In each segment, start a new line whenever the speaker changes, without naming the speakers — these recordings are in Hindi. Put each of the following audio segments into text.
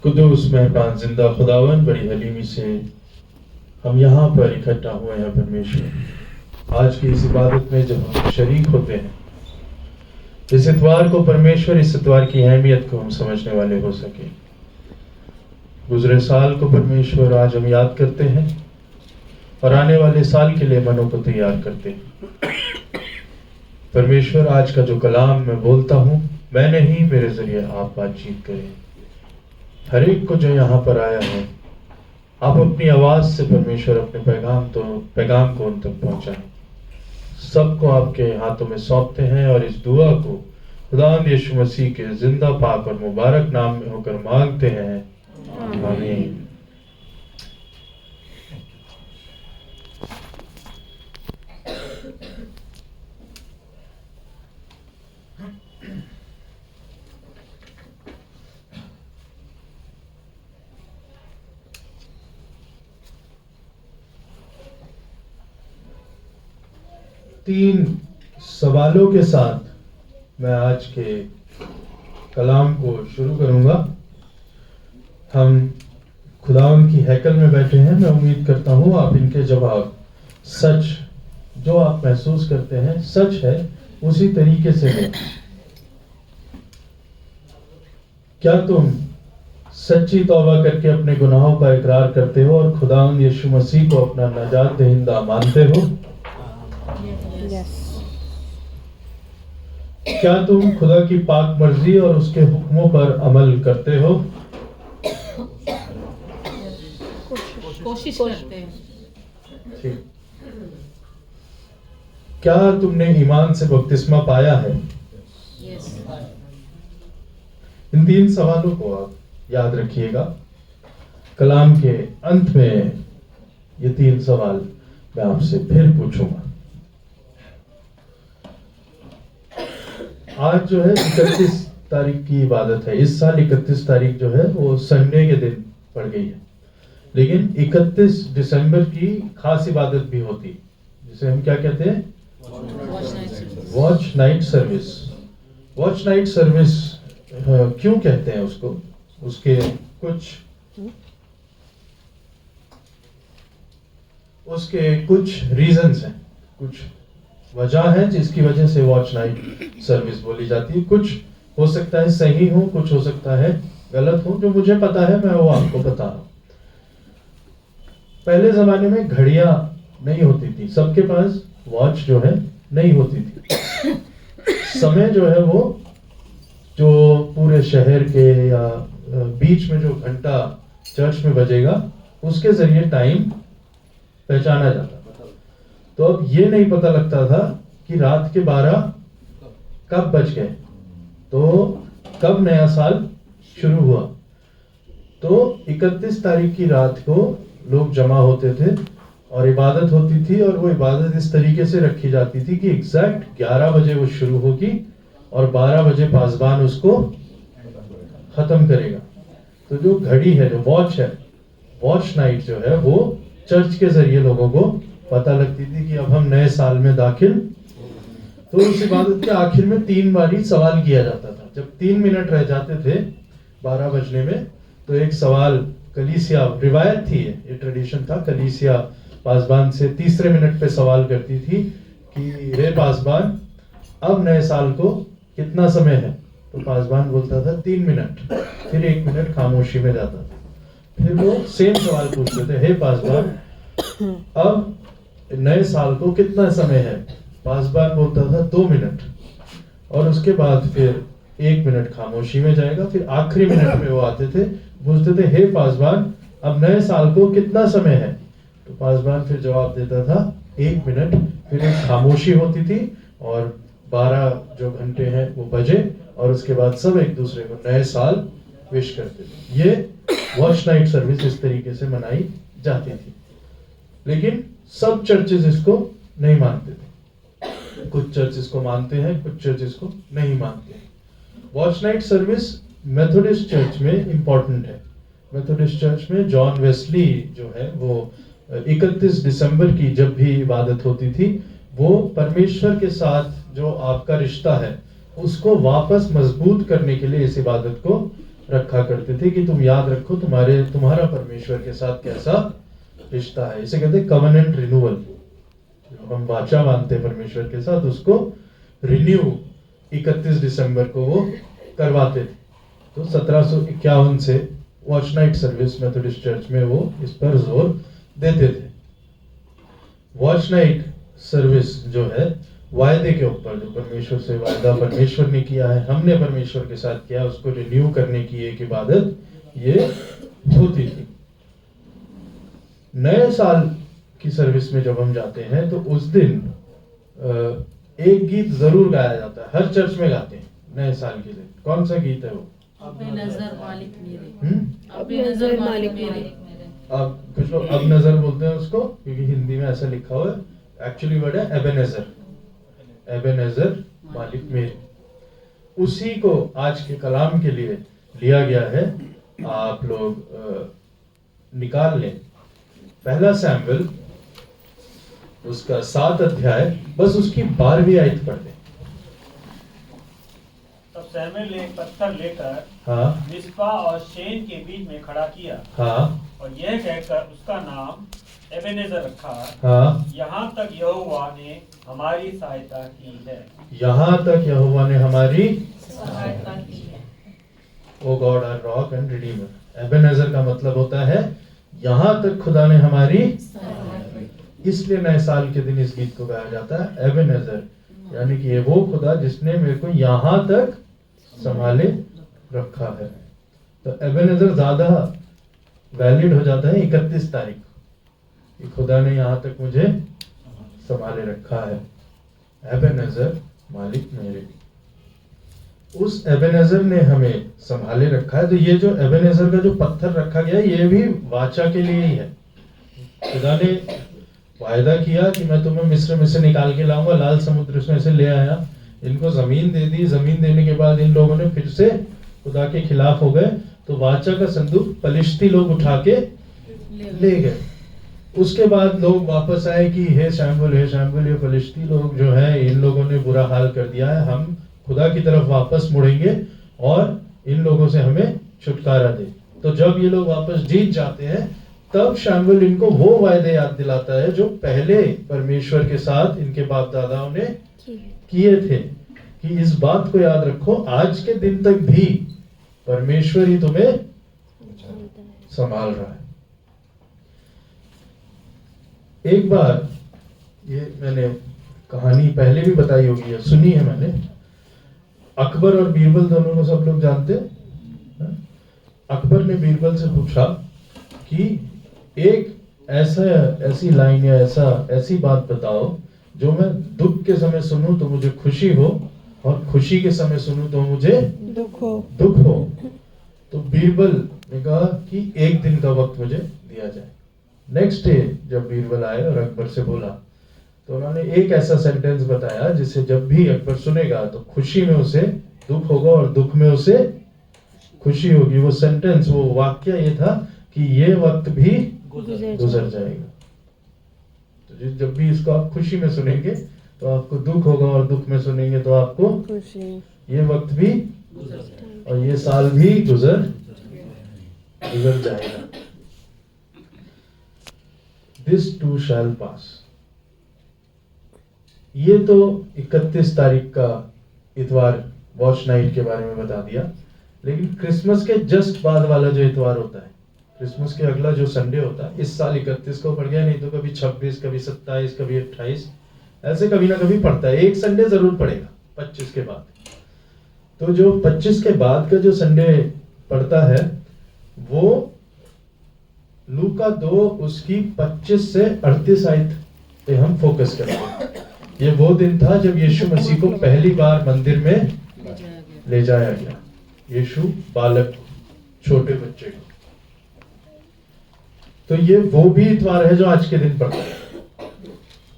कुदूस मेहरबान जिंदा खुदावन, बड़ी हलीमी से हम यहाँ पर इकट्ठा हुए हैं परमेश्वर। आज की इस इबादत में जब हम शरीक होते हैं, इस इतवार को परमेश्वर, इस इतवार की अहमियत को हम समझने वाले हो सके। गुजरे साल को परमेश्वर आज हम याद करते हैं और आने वाले साल के लिए मनों को तैयार करते हैं। परमेश्वर, आज का जो कलाम मैं बोलता हूँ, मैं नहीं, मेरे जरिए आप बातचीत करें। हर एक को जो यहाँ पर आया है, आप अपनी आवाज से परमेश्वर अपने पैगाम को उन तक पहुंचाएं। सबको आपके हाथों में सौंपते हैं और इस दुआ को खुदावंद यीशु मसीह के जिंदा, पाक और मुबारक नाम में होकर मांगते हैं, आमीन। तीन सवालों के साथ मैं आज के कलाम को शुरू करूंगा। हम खुदावंद की हैकल में बैठे हैं। मैं उम्मीद करता हूं आप इनके जवाब सच, जो आप महसूस करते हैं सच है, उसी तरीके से दें। क्या तुम सच्ची तौबा करके अपने गुनाहों का इकरार करते हो और खुदावंद यीशु मसीह को अपना नजात दहिंदा मानते हो? क्या तुम खुदा की पाक मर्जी और उसके हुक्मों पर अमल करते हो?
कोशिश करते हैं।
ठीक। क्या तुमने ईमान से बपतिस्मा पाया है?
यस।
इन तीन सवालों को आप याद रखिएगा। कलाम के अंत में ये तीन सवाल मैं आपसे फिर पूछूंगा। आज जो है 31 तारीख की इबादत है। इस साल 31 तारीख जो है वो संडे के दिन पड़ गई है, लेकिन 31 दिसंबर की खास इबादत भी होती है, जिसे हम क्या कहते हैं? Watch night service. Watch night service क्यों कहते हैं उसको? उसके कुछ रीजंस हैं, कुछ वजह है जिसकी वजह से वॉच नाइट सर्विस बोली जाती है। कुछ हो सकता है सही हो, कुछ हो सकता है गलत हो। जो मुझे पता है मैं वो आपको बता रहा हूं। पहले जमाने में घड़ियां नहीं होती थी, सबके पास वॉच जो है नहीं होती थी। समय जो है वो जो पूरे शहर के या बीच में जो घंटा चर्च में बजेगा, उसके जरिए टाइम पहचाना जाता। तो अब ये नहीं पता लगता था कि रात के 12 कब बज गए, तो कब नया साल शुरू हुआ। तो 31 तारीख की रात को लोग जमा होते थे और इबादत होती थी, और वो इबादत इस तरीके से रखी जाती थी कि एग्जैक्ट 11 बजे वो शुरू होगी और 12 बजे पासबान उसको खत्म करेगा। तो जो घड़ी है, जो वॉच है, वॉच नाइट जो है, वो चर्च के जरिए लोगों को पता लगती थी कि अब हम नए साल में दाखिल। तो उस इबादत के आखिर में 3 बारी सवाल किया जाता था। जब 3 मिनट रह जाते थे 12 बजने में, तो एक सवाल कलीसिया, रिवायत थी, ये ट्रेडिशन था, कलीसिया पासबान से तीसरे मिनट पे सवाल करती थी कि रे पासबान, अब नए साल को कितना समय है? तो पासबान बोलता था 3 मिनट। फिर 1 मिनट खामोशी में जाता था। फिर वो सेम सवाल पूछते थे, हे पासबान, अब नए साल को कितना समय है? पासबान बोलता था 2 मिनट। और उसके बाद फिर 1 मिनट खामोशी में जाएगा। फिर आखिरी मिनट में वो आते थे, पूछते थे, हे पासबान, अब नए साल को कितना समय है? तो पासबान फिर जवाब देता था 1 मिनट। फिर एक खामोशी होती थी और 12 जो घंटे हैं वो बजे, और उसके बाद सब एक दूसरे को नए साल विश करते थे। ये वॉच नाइट सर्विस इस तरीके से मनाई जाती थी। लेकिन सब चर्चेस इसको नहीं मानते थे। कुछ चर्चेस को मानते हैं, कुछ चर्चेस को नहीं मानते हैं। Watch night service Methodist church में इंपॉर्टेंट है। मेथोडिस्ट चर्च में जॉन वेस्ली जो है वो 31 दिसंबर की जब भी इबादत होती थी, वो परमेश्वर के साथ जो आपका रिश्ता है उसको वापस मजबूत करने के लिए इस इबादत को रखा करते थे कि तुम याद रखो तुम्हारा परमेश्वर के साथ कैसा रिश्ता है। इसे कहते हैं कवनेंट रिन्यूअल। जो हम वाचा बांधते हैं परमेश्वर के साथ, उसको रिन्यू 31 दिसंबर को वो करवाते थे। तो 1751 से watch night service Methodist church में वो इस पर जोर देते थे। वॉच नाइट सर्विस जो है वायदे के ऊपर, जो परमेश्वर से वायदा परमेश्वर ने किया है, हमने परमेश्वर के साथ किया, उसको रिन्यू करने की एक इबादत ये होती थी। नए साल की सर्विस में जब हम जाते हैं तो उस दिन एक गीत जरूर गाया जाता है, हर चर्च में गाते हैं नए साल के दिन। कौन सा गीत है वो?
अपनी नजर मालिक मेरे, अपनी
नजर
नजर
मालिक
मालिक
मेरे।
मेरे।
अब कुछ लोग अब नजर बोलते हैं उसको, क्योंकि हिंदी में ऐसा लिखा हुआ है। एक्चुअली वर्ड है एबेनेजर, एबेनेजर मालिक मेरे। उसी को आज के कलाम के लिए लिया गया है। आप लोग निकाल लें पहला सैमुएल उसका 7 अध्याय, बस उसकी 12वीं आयत पढ़ लें।
तब सैमुएल ने एक पत्थर लेकर
हाँ
मिस्पा और शेन के बीच में खड़ा किया
हाँ
और यह कहकर उसका नाम एबेनेजर रखा,
हाँ।
यहाँ तक यहोवा ने हमारी सहायता की है।
यहाँ तक यहोवा ने हमारी,
सहायता की है।
O God our rock and redeemer. Ebenezer का मतलब होता है यहाँ तक खुदा ने हमारी, इसलिए नए साल के दिन इस गीत को गाया जाता है एबेनेजर, यानी कि ये वो खुदा जिसने मेरे को यहाँ तक संभाले रखा है। तो एबेनेजर ज्यादा वैलिड हो जाता है 31 तारीख कि खुदा ने यहाँ तक मुझे संभाले रखा है। एबेनेजर मालिक मेरे, उस एबेनेजर ने हमें संभाले रखा है। तो ये जो एबेनेजर का जो पत्थर रखा गया है, ये भी वाचा के लिए ही है। खुदा ने वायदा किया कि मैं तुम्हें मिस्र में से निकाल के लाऊंगा, लाल समुद्र में से ले आया, इनको जमीन दे दी। जमीन देने के बाद इन लोगों ने फिर से खुदा के खिलाफ हो गए, तो वाचा का संदूक पलिश्ती लोग उठा के ले गए। उसके बाद लोग वापस आए कि हे शैमुएल, ये फलिश्ती लोग जो है, इन लोगों ने बुरा हाल कर दिया है, हम खुदा की तरफ वापस मुड़ेंगे और इन लोगों से हमें छुटकारा दे। तो जब ये लोग वापस जीत जाते हैं, तब शैमुएल इनको वो वायदे याद दिलाता है जो पहले परमेश्वर के साथ इनके बाप दादाओं ने किए थे, कि इस बात को याद रखो, आज के दिन तक भी परमेश्वर ही तुम्हें संभाल रहा है। एक बार, ये मैंने कहानी पहले भी बताई होगी या सुनी है मैंने, अकबर और बीरबल दोनों को सब लोग जानते हैं। अकबर ने बीरबल से पूछा कि एक ऐसी लाइन या ऐसी बात बताओ जो मैं दुख के समय सुनूं तो मुझे खुशी हो, और खुशी के समय सुनूं तो मुझे दुख हो। तो बीरबल ने कहा कि एक दिन का वक्त मुझे दिया जाए। नेक्स्ट डे जब बीरबल आए और अकबर से बोला, तो उन्होंने एक ऐसा सेंटेंस बताया जिसे जब भी अकबर सुनेगा तो खुशी में उसे दुख होगा और दुख में उसे खुशी होगी। वो सेंटेंस, वो वाक्य ये था कि ये वक्त भी गुजर जाएगा। तो जब भी इसको आप खुशी में सुनेंगे तो आपको दुख होगा, और दुख में सुनेंगे तो आपको खुशी। ये वक्त भी और ये साल भी गुजर जाएगा। This too shall pass। ये तो 31 तारीख का इतवार वॉच नाइट के बारे में बता दिया, लेकिन क्रिसमस के जस्ट बाद वाला जो इतवार होता है, क्रिसमस के अगला जो संडे होता है, इस साल 31 को पड़ गया, नहीं तो कभी 26, कभी 27, कभी 28, ऐसे कभी ना कभी पड़ता है। एक संडे जरूर पड़ेगा 25 के बाद। तो जो 25 के बाद का जो संडे पड़ता है, वो लूका 2 उसकी 25 से 38 आयत पे हम फोकस करेंगे। ये वो दिन था जब यीशु मसीह को पहली बार मंदिर में ले जाया गया। यीशु बालक, छोटे बच्चे को। तो ये वो भी इतवार है जो आज के दिन पड़ता है।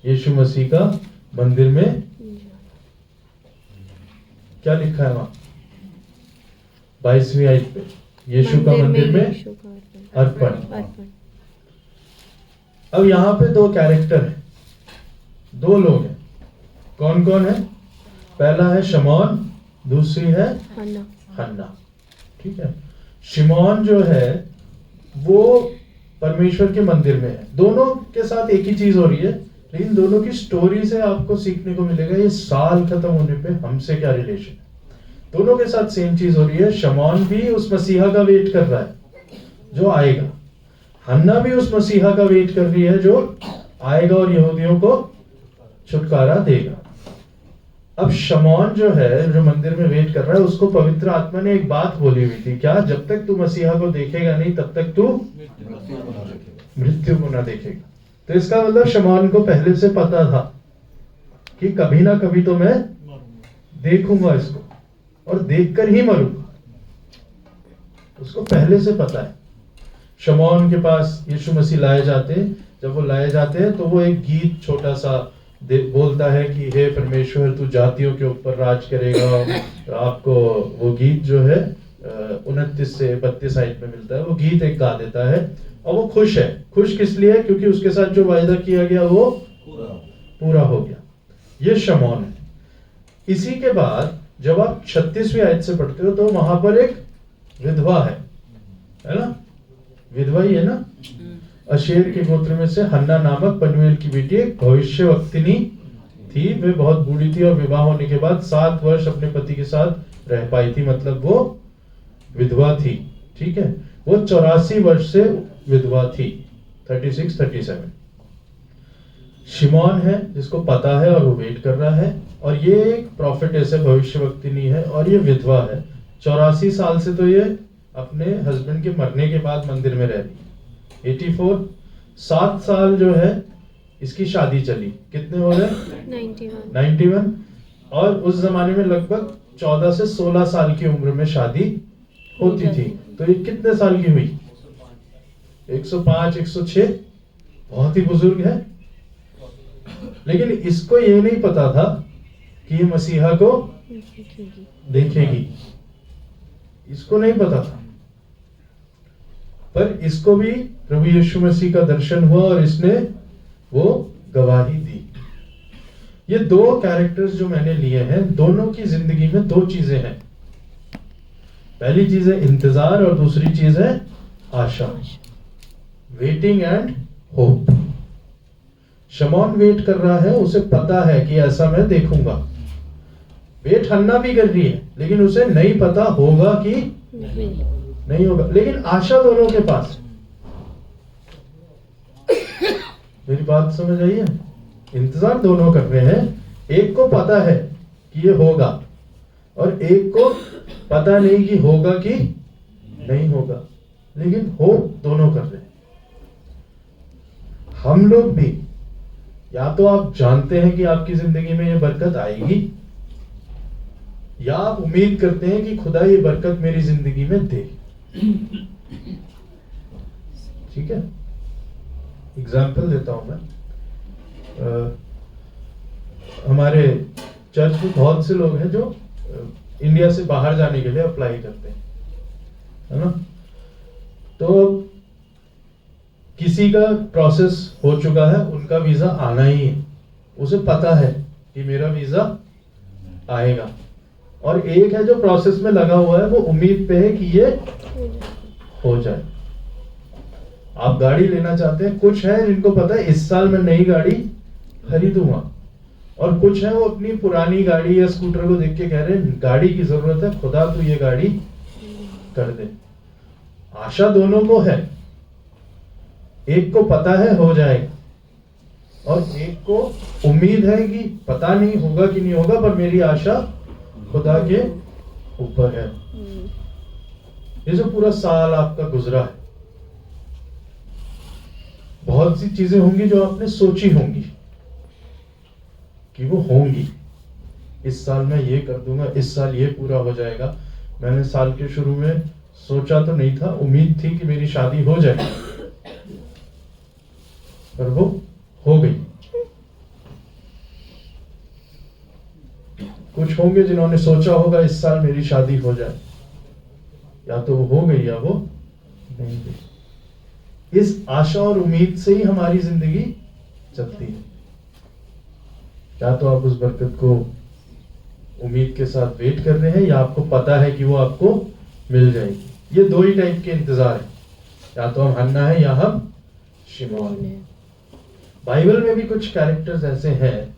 यीशु मसीह का मंदिर में क्या लिखा है वहां 22वीं आयत पे, यीशु का मंदिर में अर्पण। अब यहाँ पे 2 कैरेक्टर है, 2 लोग हैं। कौन कौन है? पहला है शमौन, दूसरी है हन्ना। ठीक है। शिमोन जो है वो परमेश्वर के मंदिर में है। दोनों के साथ एक ही चीज हो रही है, लेकिन दोनों की स्टोरी से आपको सीखने को मिलेगा ये साल खत्म होने पे हमसे क्या रिलेशन है। दोनों के साथ सेम चीज हो रही है। शमौन भी उस मसीहा का वेट कर रहा है जो आएगा, हन्ना भी उस मसीहा का वेट कर रही है जो आएगा और यहूदियों को छुटकारा देगा। अब शमौन जो है, जो मंदिर में वेट कर रहा है, उसको पवित्र आत्मा ने एक बात बोली हुई थी, क्या? जब तक तू मसीहा को देखेगा नहीं तब तक तू मृत्यु को ना देखेगा। तो इसका मतलब शमौन को पहले से पता था कि कभी ना कभी तो मैं देखूंगा इसको और देखकर ही मरूंगा। उसको पहले से पता है। शमौन के पास यीशु मसीह लाए जाते हैं। जब वो लाए जाते हैं तो वो एक गीत छोटा सा बोलता है कि हे परमेश्वर तू जातियों के ऊपर राज करेगा। आपको वो गीत जो है 29 से 32 आयत में मिलता है। वो गीत एक गा देता है और वो खुश है। खुश किस लिए? क्योंकि उसके साथ जो वायदा किया गया वो पूरा हो गया। ये शमौन है। इसी के बाद जब आप 36वीं आयत से पढ़ते हो तो वहां पर एक विधवा है ना? विधवा ही है ना? अशेर के गोत्र में से हन्ना नामक पनुएल की बेटी एक भविष्यवक्तिनी थी। वे बहुत बूढ़ी थी और विवाह होने के बाद 7 वर्ष अपने पति के साथ रह पाई थी। मतलब वो विधवा थी। ठीक है, वो 84 वर्ष से विधवा थी। 36-37 शिमोन है जिसको पता है और वो वेट कर रहा है। और ये एक प्रॉफिटेस है, भविष्यवक्तिनी है और ये विधवा है। 84 साल से तो ये अपने हस्बैंड के मरने के बाद मंदिर में रह रही है। 84 7 साल जो है इसकी शादी चली। कितने हो गए? 91। और उस जमाने में लगभग 14 से 16 साल की उम्र में शादी होती थी। तो ये कितने साल की हुई? 105 106। बहुत ही बुजुर्ग है। लेकिन इसको ये नहीं पता था कि ये मसीहा को देखेगी। इसको नहीं पता था। पर इसको भी प्रभु यीशु मसीह का दर्शन हुआ और इसने वो गवाही दी। ये 2 कैरेक्टर्स जो मैंने लिए हैं, दोनों की जिंदगी में 2 चीजें हैं। पहली चीज है इंतजार और दूसरी चीज है आशा। Waiting and hope. Shamaun wait कर रहा है, उसे पता है कि ऐसा मैं देखूंगा। वेट हन्ना भी कर रही है, लेकिन उसे नहीं पता होगा कि नहीं होगा। लेकिन आशा दोनों के पास। मेरी बात समझ आई है? इंतजार दोनों कर रहे हैं। एक को पता है कि ये होगा और एक को पता नहीं कि होगा कि नहीं होगा, लेकिन होप दोनों कर रहे हैं। हम लोग भी या तो आप जानते हैं कि आपकी जिंदगी में ये बरकत आएगी, या आप उम्मीद करते हैं कि खुदा ये बरकत मेरी जिंदगी में दे। ठीक है, एग्जाम्पल देता हूं मैं। हमारे चर्च में बहुत से लोग हैं जो इंडिया से बाहर जाने के लिए अप्लाई करते हैं, है ना? तो किसी का प्रोसेस हो चुका है, उनका वीजा आना ही है, उसे पता है कि मेरा वीजा आएगा। और एक है जो प्रोसेस में लगा हुआ है, वो उम्मीद पे है कि ये हो जाए। आप गाड़ी लेना चाहते हैं। कुछ है जिनको पता है इस साल मैं नई गाड़ी खरीदूंगा, और कुछ है वो अपनी पुरानी गाड़ी या स्कूटर को देख के कह रहे हैं गाड़ी की जरूरत है, खुदा तू ये गाड़ी कर दे। आशा दोनों को है। एक को पता है हो जाएगा, और एक को उम्मीद है कि पता नहीं होगा कि नहीं होगा, पर मेरी आशा खुदा के ऊपर है। ये जो पूरा साल आपका गुजरा है, बहुत सी चीजें होंगी जो आपने सोची होंगी कि वो होंगी। इस साल मैं ये कर दूंगा, इस साल ये पूरा हो जाएगा। मैंने साल के शुरू में सोचा तो नहीं था, उम्मीद थी कि मेरी शादी हो जाएगी, पर वो हो गई। कुछ होंगे जिन्होंने सोचा होगा इस साल मेरी शादी हो जाए, या तो वो हो गई या वो नहीं गई। इस आशा और उम्मीद से ही हमारी जिंदगी चलती है। या तो आप उस बरकत को उम्मीद के साथ वेट कर रहे हैं, या आपको पता है कि वो आपको मिल जाएगी। ये दो ही टाइप के इंतजार है, या तो हम हन्ना है या हम शिमोन है। बाइबल में भी कुछ कैरेक्टर्स ऐसे हैं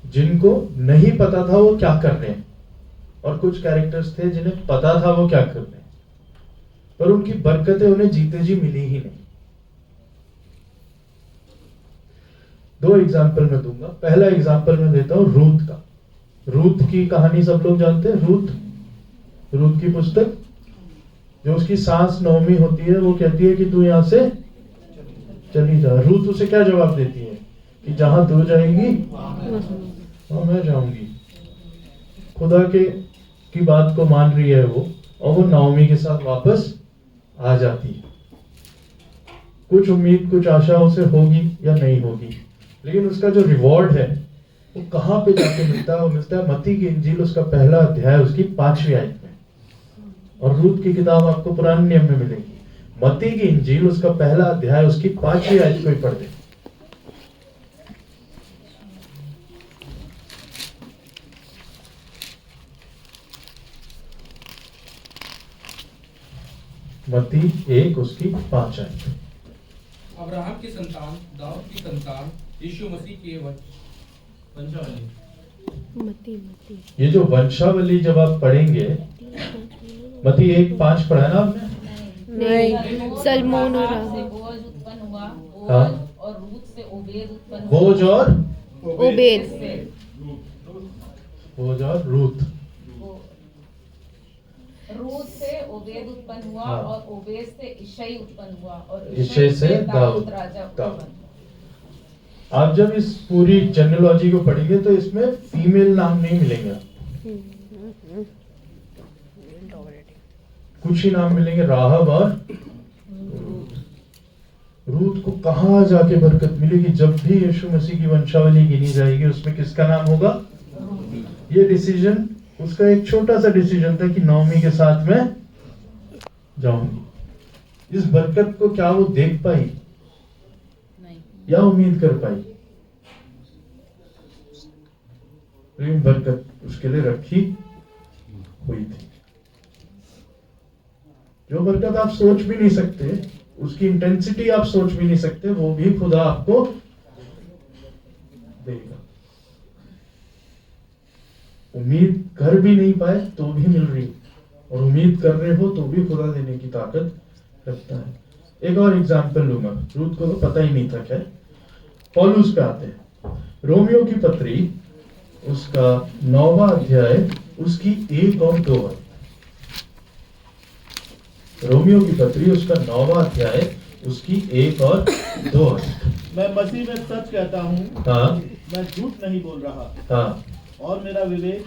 जिनको नहीं पता था वो क्या कर रहे हैं, और कुछ कैरेक्टर्स थे जिन्हें पता था वो क्या कर रहे हैं, पर उनकी बरकतें उन्हें जीते जी मिली ही नहीं। दो एग्जाम्पल मैं दूंगा। पहला एग्जाम्पल मैं देता हूं रूथ का। रूथ की कहानी सब लोग जानते हैं। रूथ की पुस्तक, जो उसकी सास नौमी होती है, वो कहती है कि तू यहां से चली जा। रूथ उसे क्या जवाब देती है कि जहां तू जाएगी वहां मैं जाऊंगी। खुदा की बात को मान रही है वो, और वो नाओमी के साथ वापस आ जाती है। कुछ उम्मीद, कुछ आशा उसे होगी या नहीं होगी, लेकिन उसका जो रिवॉर्ड है वो कहां पे जाके मिलता है? वो मिलता है मत्ती की इंजील, उसका पहला अध्याय, उसकी 5वीं आयत में। और रूथ की किताब आपको पुराने नियम में मिलेगी। मत्ती की इंजील, उसका पहला अध्याय, उसकी 5वीं आयत को ही पढ़ दे। मत्ती 1 उसकी 5 आयत।
अब्राहम की संतान, दाऊद की संतान, यीशु मसीह के वंशावली।
ये जो वंशावली जब आप पढ़ेंगे, मत्ती 1:5 पढ़ा है ना आपने?
नहीं, सलमोन और
से
राहब।
बोअज उत्पन्न हुआ,
हाँ।
बोअज और रूथ से ओबेद उत्पन्न हुआ।
बोज और
ओबेद।
बोज और रूथ।
रूथ से ओबेद उत्पन्न हुआ,
हाँ।
और ओबेद से इशै उत्पन्न हुआ, और
इशै से दाऊद
राजा
दाऊद।
उत्पन्न हुआ।
आप जब इस पूरी जेनेलॉजी को पढ़ेंगे तो इसमें फीमेल नाम नहीं मिलेंगे, कुछ ही नाम मिलेंगे, राहब और रूथ को कहां जाके बरकत मिलेगी? जब भी यीशु मसीह की वंशावली गिनी जाएगी, उसमें किसका नाम होगा? ये डिसीजन, उसका एक छोटा सा डिसीजन था कि नौमी के साथ में जाऊंगी। इस बरकत को क्या वो देख पाई
नहीं।
या उम्मीद कर पाई? लेकिन बरकत उसके लिए रखी हुई थी। जो बरकत आप सोच भी नहीं सकते, उसकी इंटेंसिटी आप सोच भी नहीं सकते, वो भी खुदा आपको देगा। उम्मीद कर भी नहीं पाए तो भी मिल रही, और उम्मीद कर रहे हो तो भी खुदा देने की ताकत रखता है। एक और एग्जाम्पल लूंगा। रूथ को तो पता ही नहीं था। क्या पौलुस पे आते हैं। रोमियो की पत्री, उसका 9वां अध्याय, उसकी 1 और 2 आयत। रोमियो की पत्री, उसका 9वां अध्याय, उसकी 1 और 2 आयत।
मैं मसीह में सच कहता हूँ,
हाँ
मैं झूठ नहीं बोल रहा,
हाँ
और मेरा विवेक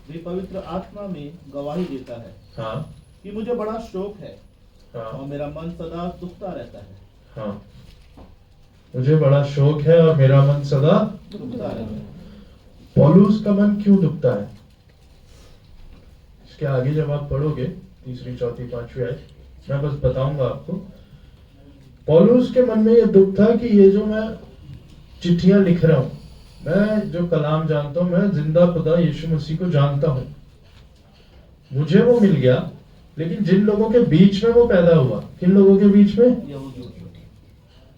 भी पवित्र आत्मा में गवाही देता है
हाँ
कि मुझे बड़ा शोक है,
हाँ
और मेरा मन सदा दुखता रहता है।
हाँ, मुझे बड़ा शौक है और मेरा मन सदा
दुखता रहता है।
पौलुस का मन क्यों दुखता है? इसके आगे जब आप पढ़ोगे 3री, 4th, 5वीं आयत, मैं बस बताऊंगा आपको। पौलुस के मन में ये दुख था कि ये जो मैं चिट्ठियां लिख रहा हूं, मैं जो कलाम जानता हूं, मैं जिंदा खुदा यीशु मसीह को जानता हूं, मुझे वो मिल गया, लेकिन जिन लोगों के बीच में वो पैदा हुआ, किन लोगों के बीच में,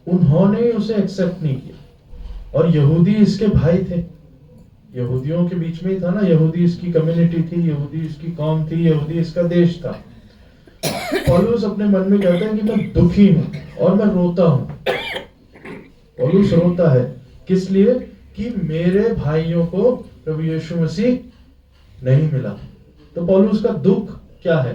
उन्होंने उसे एक्सेप्ट नहीं किया। और यहूदी इसके भाई थे, यहूदियों के बीच में ही था ना, यहूदी इसकी कम्युनिटी थी, यहूदी इसकी कौम थी, यहूदी इसका देश था। पौलुस अपने मन में कहता है कि मैं दुखी हूं और मैं रोता हूं। पौलुस रोता है किस लिए? कि मेरे भाइयों को प्रभु यीशु मसीह नहीं मिला। तो पौलुस का दुख क्या है?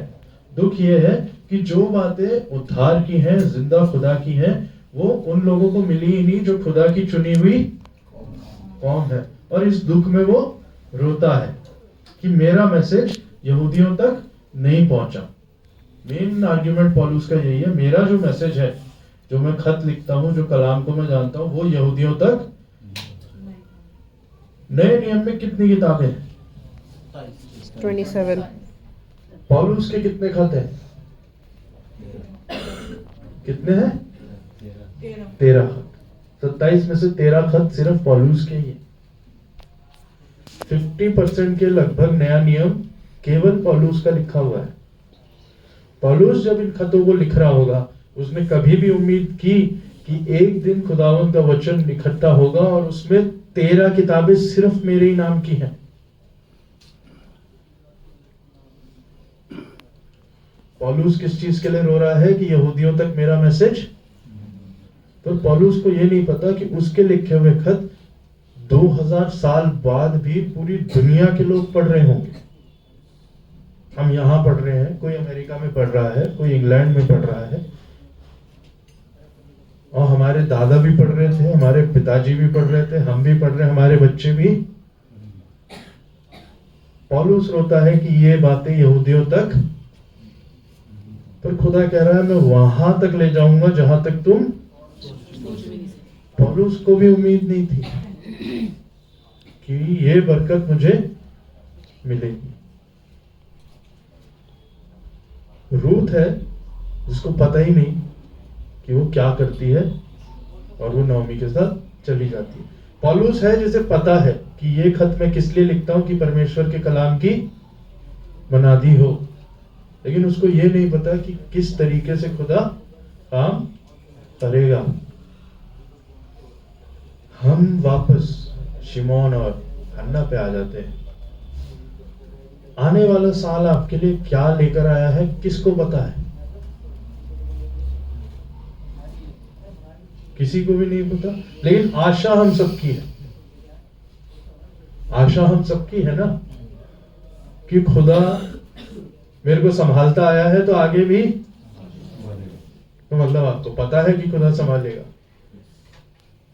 दुख ये है कि जो बातें उद्धार की हैं, जिंदा खुदा की हैं, वो उन लोगों को मिली ही नहीं जो खुदा की चुनी हुई कौम है। और इस दुख में वो रोता है कि मेरा मैसेज यहूदियों तक नहीं पहुंचा। मेन आर्ग्यूमेंट पौलुस का यही है, मेरा जो मैसेज है, जो मैं खत लिखता हूं, जो कलाम को मैं जानता हूं, वो यहूदियों तक। नए नियम में कितनी किताबें हैं?
27।
पौलुस के कितने खत हैं? कितने हैं? 13 खत। 27 में से 13 खत सिर्फ पौलुस के ही हैं। 50% के लगभग नया नियम केवल पौलुस का लिखा हुआ है। पौलुस जब इन खतों को लिख रहा होगा, उसने कभी भी उम्मीद की कि एक दिन खुदावंद का वचन इकट्ठा होगा और उसमें 13 किताबें सिर्फ मेरे ही नाम की हैं। पौलुस किस चीज के लिए रो रहा है कि यहूदियों तक मेरा मैसेज, तो पौलुस को यह नहीं पता कि उसके लिखे हुए खत 2000 साल बाद भी पूरी दुनिया के लोग पढ़ रहे होंगे। हम यहां पढ़ रहे हैं, कोई अमेरिका में पढ़ रहा है, कोई इंग्लैंड में पढ़ रहा है, और हमारे दादा भी पढ़ रहे थे, हमारे पिताजी भी पढ़ रहे थे, हम भी पढ़ रहे हैं, हमारे बच्चे भी। पौलुस रोता है कि ये बातें यहूदियों तक, पर खुदा कह रहा है मैं वहां तक ले जाऊंगा जहां तक तुम। पौलुस को भी उम्मीद नहीं थी कि ये बरकत मुझे मिलेगी। रूथ है जिसको पता ही नहीं कि वो क्या करती है और वो नौमी के साथ चली जाती है। पौलुस है जिसे पता है कि ये खत मैं किस लिए लिखता हूं कि परमेश्वर के कलाम की मनादी हो, लेकिन उसको ये नहीं पता कि किस तरीके से खुदा काम करेगा। हम वापस शिमोन और हन्ना पे आ जाते हैं। आने वाला साल आपके लिए क्या लेकर आया है किसको पता है? किसी को भी नहीं पता, लेकिन आशा हम सबकी है। आशा हम सबकी है ना कि खुदा मेरे को संभालता आया है तो आगे भी, तो मतलब आपको पता है कि खुदा संभालेगा।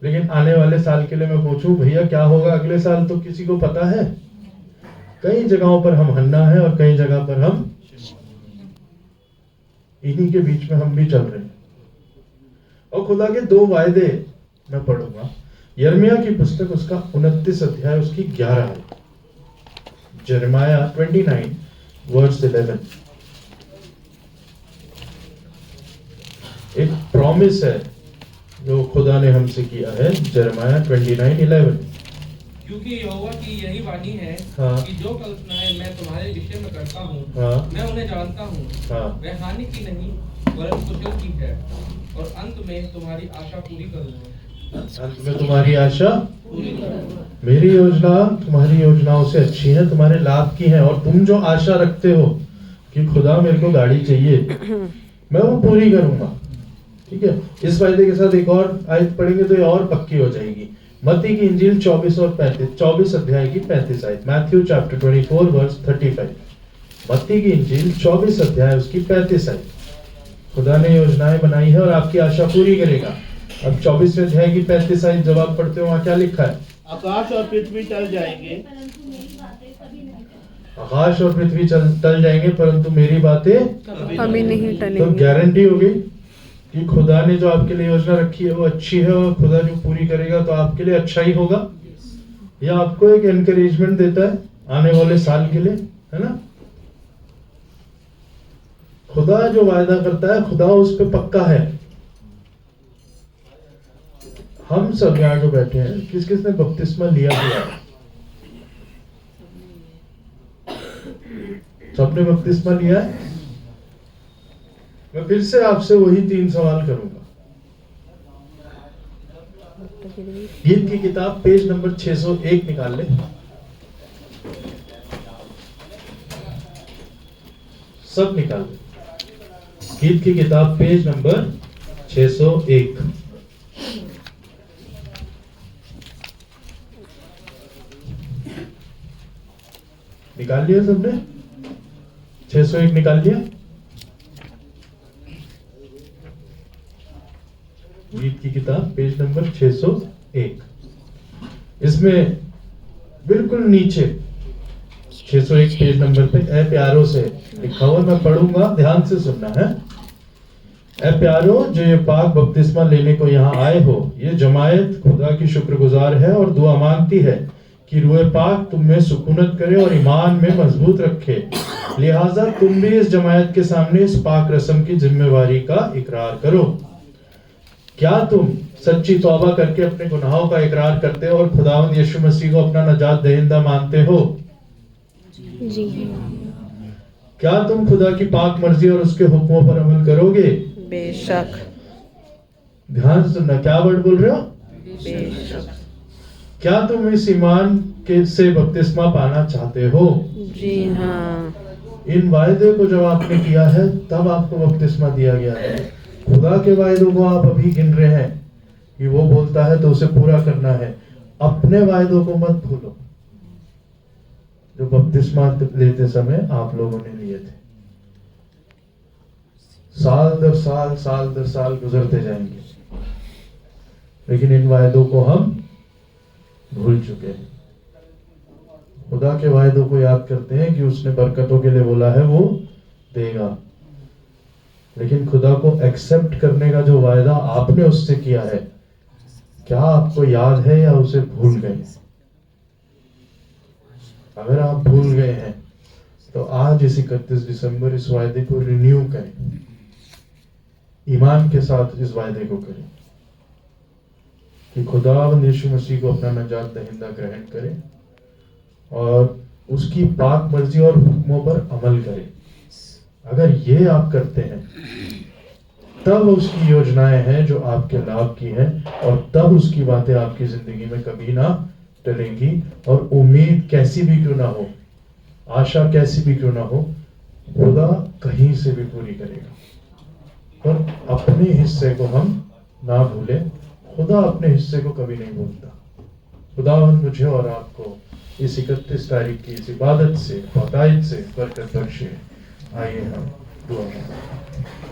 लेकिन आने वाले साल के लिए मैं पूछूं भैया क्या होगा अगले साल, तो किसी को पता है? कई जगहों पर हम हन्ना है और कई जगह पर हम इन्हीं के बीच में हम भी चल रहे हैं। और खुदा के 2 वायदे मैं पढ़ूंगा। यिर्मयाह की पुस्तक उसका 29 अध्याय उसकी 11 है। यिर्मयाह 29 वर्स 11 एक प्रॉमिस है जो खुदा ने हमसे किया है। यिर्मयाह 29:11
क्योंकि यहोवा की यही वाणी है
हाँ।
कि जो कल्पनाएं मैं तुम्हारे विषय में करता हूँ
हाँ।
मैं उन्हें जानता हूँ।
हाँ।
वह हानि की नहीं वरन कुशल की है, और अंत में तुम्हारी आशा पूरी करूंगा।
अंत में तुम्हारी आशा मेरी योजना तुम्हारी योजनाओं से अच्छी है, तुम्हारे लाभ की है। और तुम जो आशा रखते हो कि खुदा मेरे को गाड़ी चाहिए, मैं वो पूरी करूंगा। ठीक है, इस वायदे के साथ एक और आयत पढ़ेंगे तो ये और पक्की हो जाएगी। मत्ती की इंजील 24 और 35, 24 अध्याय की 35 आयत। Matthew chapter 24 verse 35। मत्ती की इंजील 24 अध्याय उसकी 35 आयत। खुदा ने योजनाएं बनाई है और आपकी आशा पूरी करेगा। अब 24वें अध्याय की 35 आयत जब आप पढ़ते हो वहां क्या लिखा है?
आकाश और पृथ्वी टल जाएंगे,
आकाश और पृथ्वी टल जाएंगे परंतु मेरी बातें
कभी नहीं
तो
टलेंगे।
गारंटी हो गई कि खुदा ने जो आपके लिए योजना रखी है वो अच्छी है, और खुदा जो पूरी करेगा तो आपके लिए अच्छा ही होगा। यह आपको एक एनकरेजमेंट देता है आने वाले साल के लिए, है ना। खुदा जो वायदा करता है खुदा उस पे पक्का है। हम सब यहाँ जो बैठे हैं, किस किस ने बपतिस्मा लिया हुआ है? सबने बपतिस्मा लिया है? मैं फिर से आपसे वही 3 सवाल करूंगा। गीत की किताब पेज नंबर 601 निकाल ले। सब निकाल ले। गीत की किताब पेज नंबर 601। निकाल लिया सबने? 601 निकाल लिया? गीत की किताब पेज नंबर 601। इसमें बिल्कुल नीचे 601 पेज नंबर पे ए प्यारो से लिखा हुआ, मैं पढ़ूंगा, ध्यान से सुनना है। ए प्यारो जो ये पाक बपतिस्मा लेने को यहाँ आए हो, ये जमायत खुदा की शुक्रगुजार है और दुआ मांगती है कि रूए पाक तुम में सुकूनत करे और ईमान में मजबूत रखे। लिहाजा तुम भी इस जमायत के सामने इस पाक रस्म की जिम्मेवारी का इकरार करो। क्या तुम सच्ची तौबा करके अपने गुनाहों का इकरार करते हो और खुदावंद यीशु मसीह को अपना नजात दहिंदा मानते हो?
जी।
क्या तुम खुदा की पाक मर्जी और उसके हुक्मों पर अमल करोगे?
बेशक।
ध्यान से सुनना, क्या वर्ड बोल रहे हो?
बेशक।
क्या तुम इस ईमान के से बपतिस्मा पाना चाहते हो?
जी हाँ।
इन वायदे को जब आपने किया है तब आपको बपतिस्मा दिया गया है। खुदा के वायदों को आप अभी गिन रहे हैं कि वो बोलता है तो उसे पूरा करना है। अपने वायदों को मत भूलो जो बपतिस्मा लेते समय आप लोगों ने लिए थे। साल दर साल गुजरते जाएंगे, लेकिन इन वायदों को हम भूल चुके हैं। खुदा के वायदों को याद करते हैं कि उसने बरकतों के लिए बोला है वो देगा, लेकिन खुदा को एक्सेप्ट करने का जो वायदा आपने उससे किया है, क्या आपको याद है या उसे भूल गए? अगर आप भूल गए हैं तो आज इस 31 दिसंबर इस वायदे को रिन्यू करें, ईमान के साथ इस वायदे को करें कि खुदावंद यीशु मसीह को अपना नजात दहिंदा ग्रहण करें और उसकी पाक मर्जी और हुक्मों पर अमल करें। अगर ये आप करते हैं तब उसकी योजनाएं हैं जो आपके लाभ की हैं, और तब उसकी बातें आपकी जिंदगी में कभी ना टलेंगी। और उम्मीद कैसी भी क्यों ना हो, आशा कैसी भी क्यों ना हो, खुदा कहीं से भी पूरी करेगा। पर अपने हिस्से को हम ना भूलें, खुदा अपने हिस्से को कभी नहीं भूलता। खुदावंद मुझे और आपको इस 31 तारीख की इस इबादत से, बाकायद से बरकत बख्शे। आइए हम दुआ करें।